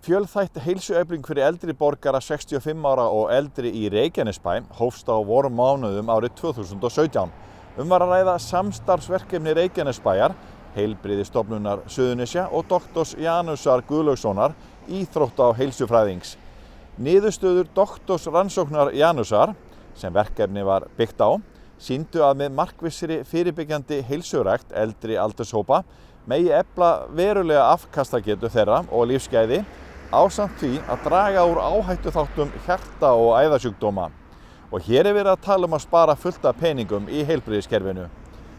Fjölþætt heilsuefling fyrir eldri borgara 65 ára og eldri í Reykjanesbæ hófst á vormánuðum árið 2017. Var að ræða samstarfsverkefni Reykjanesbæjar, Heilbrigðisstofnunar Suðurnesja og doktors Janusar Guðlaugssonar, íþrótta- og heilsufræðings. Niðurstöður doktorsrannsóknar Janusar, sem verkefni var byggt á, sýndu að með markvissri fyrirbyggjandi heilsurækt eldri aldurshópa megi efla verulega afkastagetu þeirra og lífsgæði ásamt því að draga úr áhættuþáttum hjarta- og æðasjúkdóma. Og hér verið að tala að spara fullt af peningum í heilbrigðiskerfinu.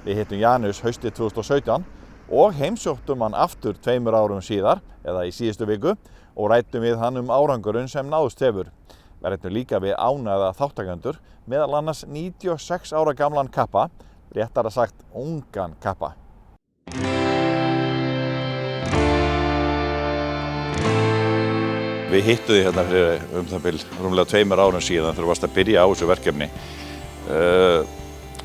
Við hittum Janus haustið 2017 og heimsóttum hann aftur 2 árum síðar, eða í síðustu viku, og ræddum við hann árangurinn sem náðst hefur. Við ræddum líka við ánægða þáttakendur, meðal annars 96 ára gamlan kappa, réttara sagt ungan kappa. Við hittum þig hérna fyrir það bil rúmlega 2 árum síðan þegar þú varst að byrja á þessu verkefni.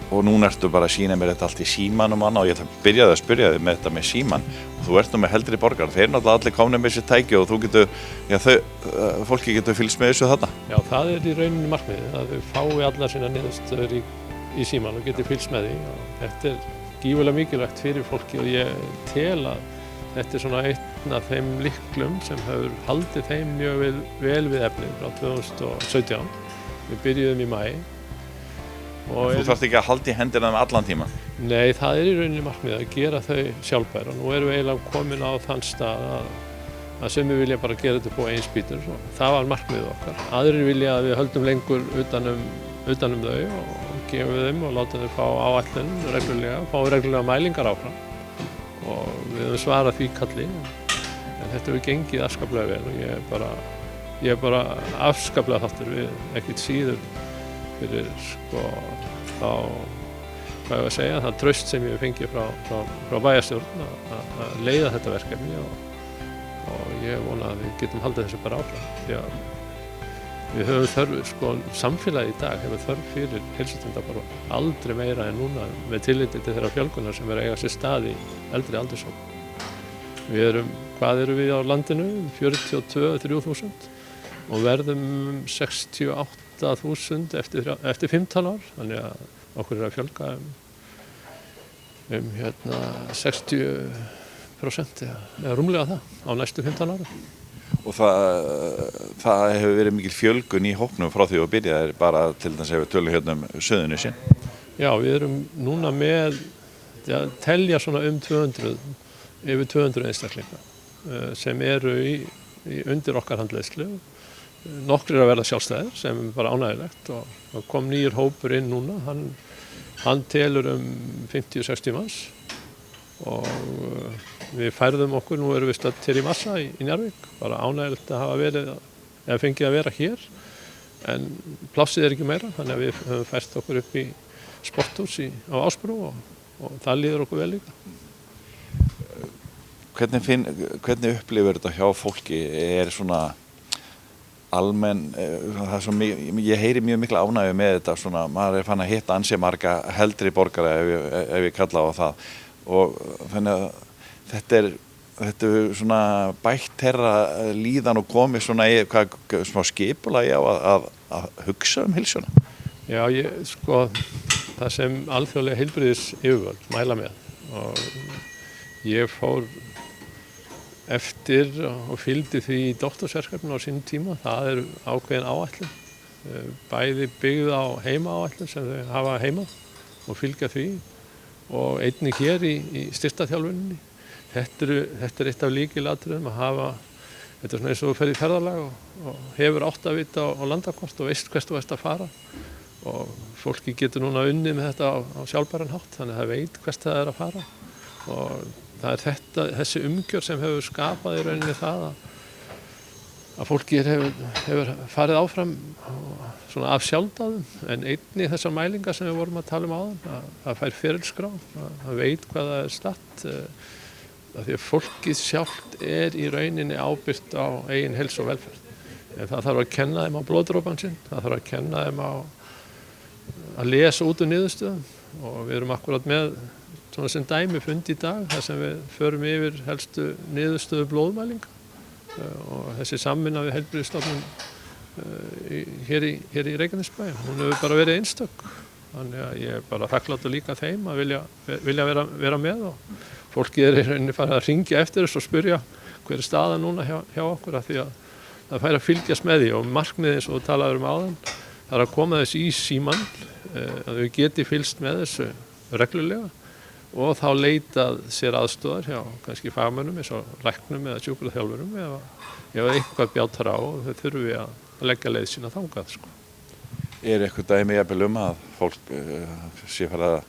Og núna ertu bara að sýna mér þetta allt í símanum og ég ætla að byrja að spyrja þig með þetta með síman. Og þú ert nú með heldri borgara, þeir náttúrulega allir komnir með þessi tæki og þú getur, fólki getur fylgst með þessu þarna. Já, það í rauninni markmiðið, að þau fái allar sína niðurstöður í síman og getur fylgst með því. Og þetta gífurlega mikilvægt fyrir fólki og ég tel að þetta svona einn af þeim lyklum sem hefur haldið þeim mjög vel við efnið frá 2017. Við byrjuðum í maí. Þú þarft ekki að halda í hendina með allan tíma? Nei, það í rauninni markmiðið að gera þau sjálfbæra. Nú erum við eiginlega komin á þann stað að sumir vilja bara gera þetta på einn spýtur. Það var markmiðið okkar. Aðrir vilja að við höldum lengur utanum þau og gefum við þeim og látum þau fá áætlun reglulega, fá reglulega mælingar áfram. Og við höfum svarað því kalli, en þetta hefur gengið afskaplega vel og ég er bara afskaplega þáttur við, ekkert síður fyrir hvað ég að segja, það traust sem ég hef fengið frá bæjarstjórn að leiða þetta verkefni og ég vona að við getum haldið þessu bara áfram. Því að við höfum þörf, samfélagið í dag hefur þörf fyrir heilsutunda bara aldrei meira en núna með tilliti til þeirra fjölgunar sem eiga sér stað í eldri aldurshópum. Hvað erum við á landinu? 42-3.000 og verðum 68.000 eftir 15 ár, þannig að okkur að fjölga um 60% eða rúmlega það á næstu 15 árum. Og það hefur verið mikil fjölgun í hópnum frá því að byrjaði bara til þess að við tölum hérna Suðurnesja. Já, við erum núna með að telja svona yfir 200 einstaklinga sem eru undir okkar handleiðslu. Nokkrir að verða sjálfstæðir sem er bara ánægilegt og kom nýr hópur inn núna, hann telur 50-60 manns og við færðum okkur, nú erum við stödd hér í Massa í Njarðvík, bara ánægilegt að hafa verið, eða fengið að vera hér, en plássið ekki meira, þannig að við höfum fært okkur upp í sporthús á Ásbrú og það líður okkur vel líka. Hvernig upplifir þetta hjá fólki? Svona almenn, ég heyri mjög mikla ánægju með þetta, svona, maður fann að hitta ansi marga heldri borgara ef ég kalla á það og þannig að þetta er svona bætt þeirra líðan og komið svona smá skipulagi á að hugsa heilsuna. Já, það sem alþjóðlega heilbrigðisyfirvöld mæla með og ég fór eftir og fylgdi því í doktorsverkefni á sínum tíma, það ákveðin áætlun, bæði byggð á heimaáætlun sem þau hafa heima og fylgja því og einnig hér í styrktarþjálfuninni. Þetta eitt af lykilatriðum að hafa, þetta svona eins og þú ferð í ferðalag og hefur áttavita á landakort og veist hvert þú ert að fara og fólki getur núna unnið með þetta á sjálfbæran hátt, þannig að það veit hvert það er að fara og það þessi umgjörð sem hefur skapað í rauninni það að fólki hefur farið áfram svona af sjálfdáðum, en einnig þessar mælingar sem við vorum að tala áðan, að fær ferilskrá, að veit hvað það er statt, af því að fólkið sjálft í rauninni ábyrgt á eigin heilsu og velferð. En það þarf að kenna þeim á blóðdropann sinn, það þarf að kenna þeim að lesa út úr niðurstöðum og við erum akkúrat með svona sem dæmi fund í dag þar sem við förum yfir helstu niðurstöðu blóðmælinga og þessi samvinna við heilbrigðisstofnun hér í Reykjanesbæ, hún hefur bara verið einstök. Þannig að ég er bara þakklátur líka þeim að vilja vera með og fólkið í rauninni farið að hringja eftir þess og spyrja hver staðan núna hjá okkur, af því að það fær að fylgjast með því og markmiðið eins og þú talaður áðan, það er að koma þess í símann, að þau geti fylgst með þessu reglulega og þá leitað sér aðstoðar hjá kannski fagmönnum eins og læknum eða sjúkraþjálfurum ef eitthvað bjátar á og þau þurfi að leggja leið sína þangað, sko. Er eitthvað dæmi jafnvel að fólk sé farið að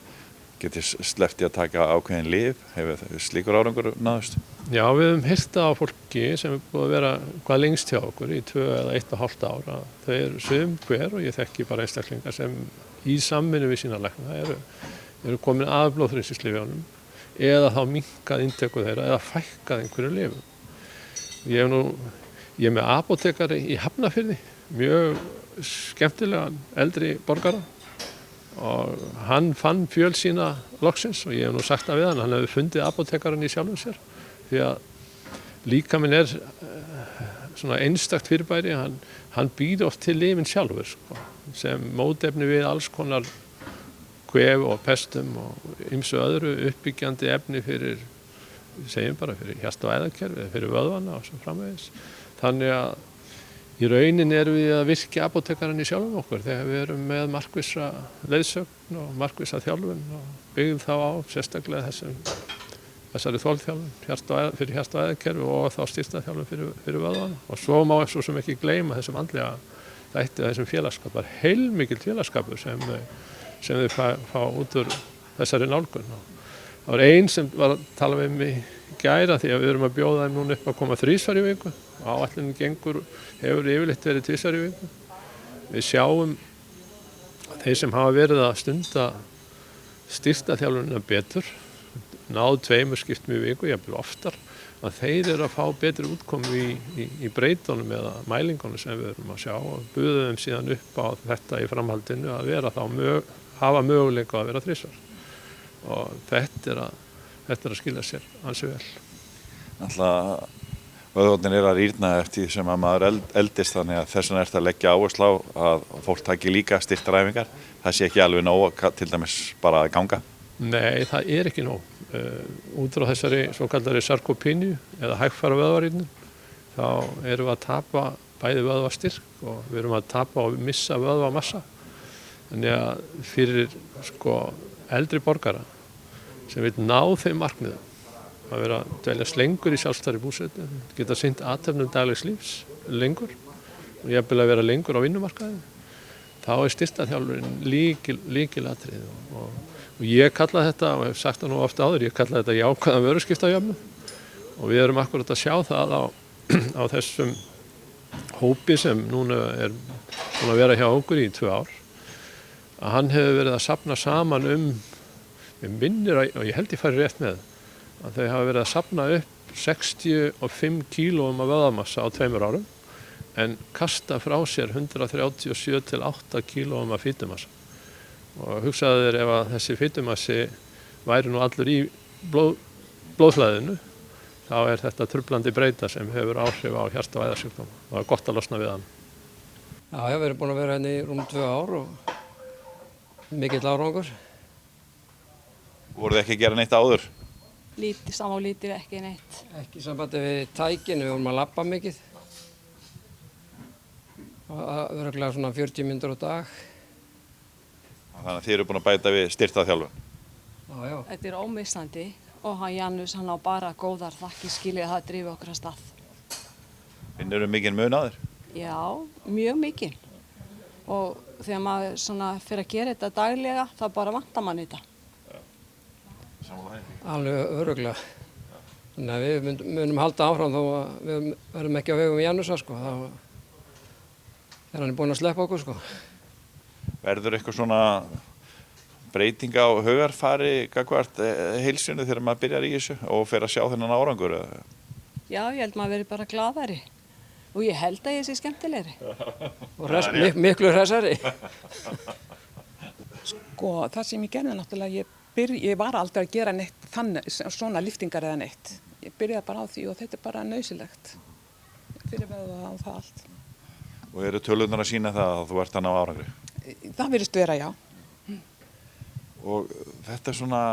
geti sleppt í að taka ákveðin lyf? Hefur slíkur árangur náðust? Já, við höfum heyrt á fólki sem er búið að vera hvað lengst hjá okkur í 2 eða 1,5 ára. Þau eru sum hver og ég þekki bara einstaklingar sem í samvinnu við sína lækna eru komin af blóðþrýstingslyfjunum eða þá minnkað inntöku þeirra eða fækkað einhverju lyfum. Ég er með apótekari í Hafnarfirði, mjög skemmtilegan eldri borgara og hann fann fjöl sína loksins og ég hef nú sagt það við hann hefur fundið apótekaran í sjálfum sér því að líkaminn er svona einstakt fyrirbæri, hann býr oft til lyfin sjálfur, sko, sem mótefni við alls konar kvef og pestum og ýmsu öðru uppbyggjandi efni fyrir hjarta- og æðakerfið, fyrir vöðvana og svo framvegis. Þannig að í rauninni erum við að virkja apótekaran í sjálfum okkur þegar við erum með markvissa leiðsögn og markvissa þjálfun og byggð þá á sérstaklega þessari þolþjálfun fyrir hjarta- og æðakerfi og þá styrktarþjálfun fyrir vöðvana. Og svo má svo sem ekki gleyma þessum andlega þætti þessum félagskapar, heilmikill félagskapur sem þau fá út úr þessari nálgun. Það var einn sem var að tala með mig í gær því að við erum að bjóða þeim núna upp að koma 3 í viku. Áætlunin hefur yfirleitt verið 2 í viku. Við sjáum þeir sem hafa verið að stunda styrktarþjálfunina betur, náð 2 skiptum í viku, jafnvel oftar, að þeir eru að fá betri útkomu í breytunum eða mælingunum sem við erum að sjá og buðum þeim síðan upp á þetta í framhaldinu að vera þá hafa möguleika að vera 3. Og þetta er að skila sér ansi vel. Alltaf vöðvarnir eru að rýrna eftir því sem að maður eldist, þannig að þess vegna að leggja áherslu á að fólk taki líka styrktaræfingar. Það sé ekki alveg nóg til dæmis bara að ganga? Nei, það er ekki nóg. Út frá þessari svo kallari sarkópíníu eða hægfara vöðvarýrnum þá erum við að tapa bæði vöðvastyrk og við erum að tapa og missa vöðvamassa. Þannig að fyrir eldri borgara sem vil ná þeim markmiðum að vera að dveljast lengur í sjálfstæðri búsetu, geta sinnt athöfnum daglegs lífs lengur og jafnvel að vera lengur á vinnumarkaði, þá er styrktarþjálfurinn lykilatriði og ég kalla þetta, og hef sagt það nú oft áður, ég kalla þetta jákvæðan vöruskiptajöfnuð og við erum akkurat að sjá það á þessum hópi sem núna er búin að vera hjá okkur í 2 ár, að hann hefur verið að safna saman við minnir og ég held ég fari rétt með að þau hafa verið að safna upp 65 kílóum af vöðvamassa á 2 árum en kasta frá sér 137 til 8 kílóum af fitumassa. Og hugsaðu þér ef að þessi fitumassi væri nú allur í blóðflæðinu, þá er þetta truflandi breyta sem hefur áhrif á hjarta- og æðasjúkdóma. Það er gott að losna við hann. Já, við erum búin að vera hérna í rúm 2 ár og mikill árangur. Voruð þið ekki að gera neitt áður? Lítið, ekki neitt. Ekki í sambandi við tækin, við vorum að labba mikið. Örugglega svona 40 mínútur á dag. Þannig að þið eru búin að bæta við styrktarþjálfun? Já. Þetta er ómissandi og hann Janus, hann á bara góðar þakkir skilið að það drífi okkur að stað. Finnurðu mikinn mun á þér? Já, mjög mikinn. Og þegar maður svona fyrir að gera þetta daglega, þá bara vantar mann þetta. Alveg örugglega. Þannig að við munum halda áfram þó að við verðum ekki á vegum Janusa, sko. Þegar hann er búinn að sleppa okkur, sko. Verður eitthvað svona breyting á hugarfari gagnvart heilsunni þegar maður byrjar í þessu og fer að sjá þennan árangur? Já, ég held maður verið bara glaðari. Og ég held að ég sé skemmtilegri. Og miklu hressari. Það sem ég gerði náttúrulega, ég var aldrei að gera neitt svona lyftingar eða neitt. Ég byrjaði bara á því og þetta er bara nauðsynlegt. fyrir vöðva og það allt. Og eru tölurnar að sýna það að þú ert að ná árangri? Það virðist vera, já. Og þetta er svona,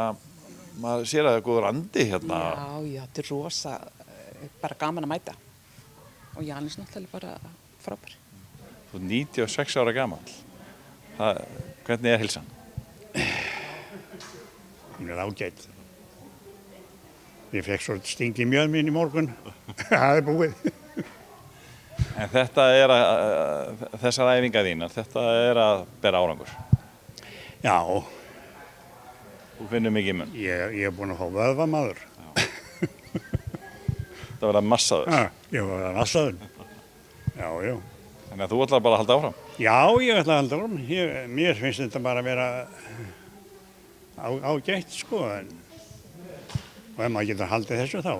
maður sér að það er góður andi hérna. Já, þetta er rosa, bara gaman að mæta. Og Janus náttúrulega bara frábær. Þú er 96 ára gamall. Hvernig er heilsan? Hún er ágætt. Ég fekk svo sting í mjöð mín í morgun. Það er búið. En þetta er þessar æfingar þínar, þetta er að bera árangur. Já, Þú finnur mikið í munn. ég er búinn að fá vöðvamaður. Það verða massaður. Ég var að vassaður. Já. Þannig að þú ætlar bara að halda áfram. Já, ég ætla að halda orm. Mér finnst þetta bara að vera ágætt, sko. Og ef maður getur haldið þessu þá,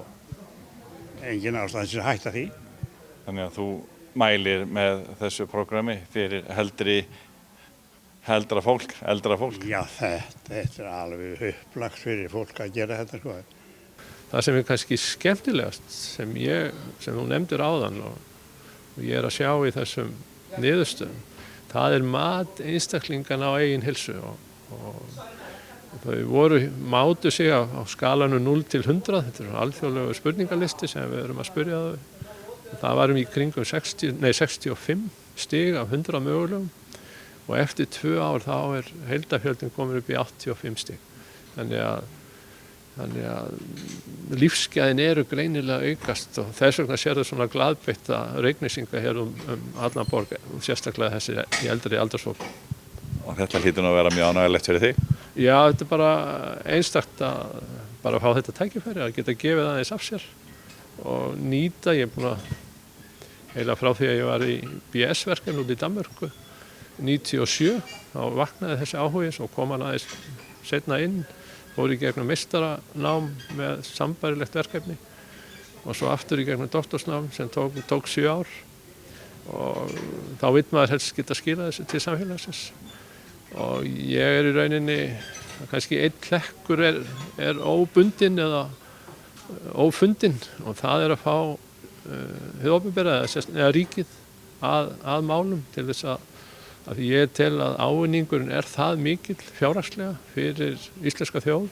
engin ástæða þess að hætta því. Þannig að þú mælir með þessu prógrami fyrir eldra fólk. Já, þetta er alveg upplagt fyrir fólk að gera þetta, sko. Það sem er kannski skemmtilegast sem þú nefndir áðan og ég er að sjá í þessum niðurstöðum, það er mat einstaklingana á eigin heilsu og þau mátu sig á skalanum 0 til 100, þetta er alþjóðlegu spurningalisti sem við erum að spyrja þau. Það varum í kringum 65 stig af 100 mögulegum og eftir 2 ár þá er heildarfjöldin komin upp í 85 stig. Þannig að lífsgæðin eru greinilega aukast og þess vegna sér það svona glaðbeitta reikningsinga hér allan borg, sérstaklega þessi í eldri aldursfólk. Og þetta hlýtur nú að vera mjög ánægilegt fyrir þig? Já, þetta er bara einstakt að bara fá þetta tækifæri, að geta gefið aðeins af sér og nýta. Ég er búinn að heila frá því að ég var í BS-verkefni út í Danmörku 97, þá vaknaði þessi áhugi, svo kom hann aðeins seinna inn, fór í gegnum meistaranám með sambærilegt verkefni og svo aftur í gegnum doktorsnám sem tók 7 ár og þá vill maður helst geta skilað þessu til samfélagsins og ég er í rauninni, kannski einn hlekkur er óbundinn eða ófundinn og það er að fá hið opinbera eða ríkið að málum til þess að ég tel að ávinningurinn er það mikill fjárhagslega fyrir íslenska þjóð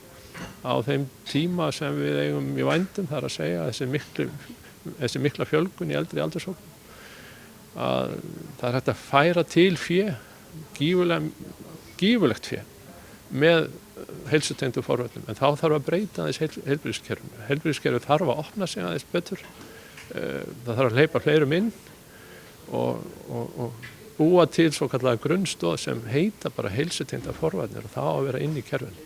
á þeim tíma sem við eigum í vændum, það er að segja þessi mikla fjölgun í eldri aldurshópum að það er hægt að færa til fé, gífurlegt fé með heilsutengdum forvörnum, en þá þarf að breyta aðeins heilbrigðiskerfinu. Heilbrigðiskerfið þarf að opna sig aðeins betur, það þarf að hleypa fleirum inn og búa til svo kallega grunnstoð sem heita bara heilsutengdar forvarnir og það á að vera inn í kerfinu.